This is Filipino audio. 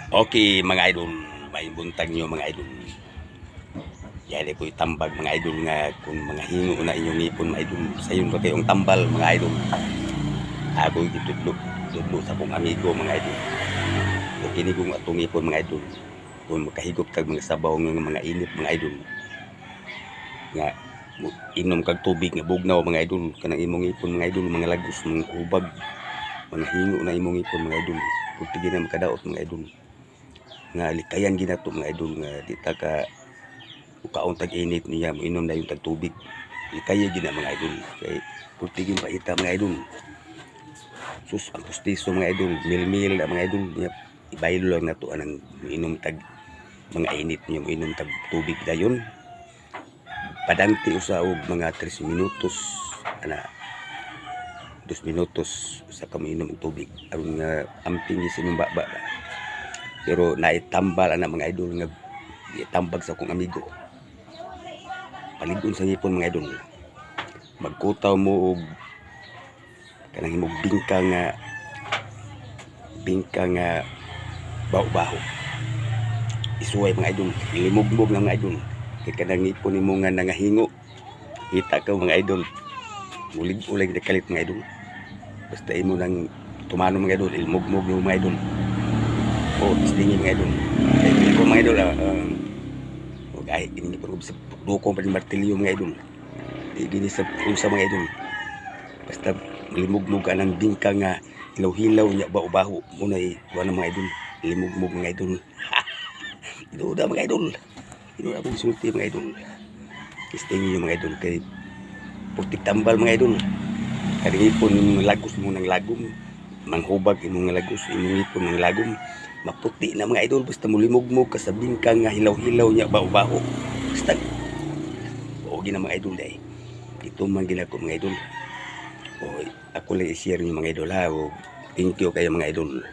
Okay mga idol, may buntag nyo mga idol. Yari ko'y tambag mga idol nga kung mga hingo na inyong ipon mga idol. Sayon pa kayong tambal mga idol. Ako'y gitudlo sa kong amigo mga idol. Kung kinigong atong ipon mga idol. Kung makahigop kag mga sabaw ng mga init mga idol. Nga inom kag tubig nga bugnaw mga idol. Kanang imong ipon mga idol, mga lagos, mga ubag. Mga hingo na imong ipon mga idol. Kung tigil na makadaot mga idol. Nga likayan ginato mga idol nga di ta ka ukaon tag init niya mo inom na yung tag tubig likayan gina mga idol kay purtigin pa ita mga idol sus ang pustiso mga idol mil na mga idol niya ibaylo lang nato anang inom tag mga init niya mo inom tag tubig dayon padangti usa og mga 3 minutos ana 2 minutos sa kamo inom og tubig aron nga amping sa imong baba. Pero naitambal ana mga idol nga itambag sa akong amigo. Paligon sa ngipon mga idol. Magkutaw mo og kanang himog bingka nga baho-baho. Isuway mga idol, ilimog-mog na mga idol. Kay kanang ngipon nimo nga nangahingo. Kita ka mga idol. Ulig-ulig na kalit mga idol. Basta imo nang tumano mga idol, ilimog-mog mga idol. Oh, istingin mga idol. Kaya ko mga idol, ay, hindi ko sa dukong pa rin martilyo mga idol. Hindi sa pusa mga idol. Basta malimog-mog ka ng bingka nga hilaw-hilaw niya baho-baho. Muna wala mga idol. Limog-mog mga idol. Inuda mga idol. Inuda akong sulti mga idol. Istingin yung mga idol. Kay putik tambal mga idol. Kaya ipon lagos mo ng lagom. Manghubag imong lagos, imong ipon ng lagom. Maputi na mga idol, basta mulimog-mog ka sa bingka nga hilaw-hilaw niya baho-baho. Basta ogi na mga idol dahil ito man ginako mga idol. O ako lang i-share niyo mga idol ha. O, thank you kayo mga idol.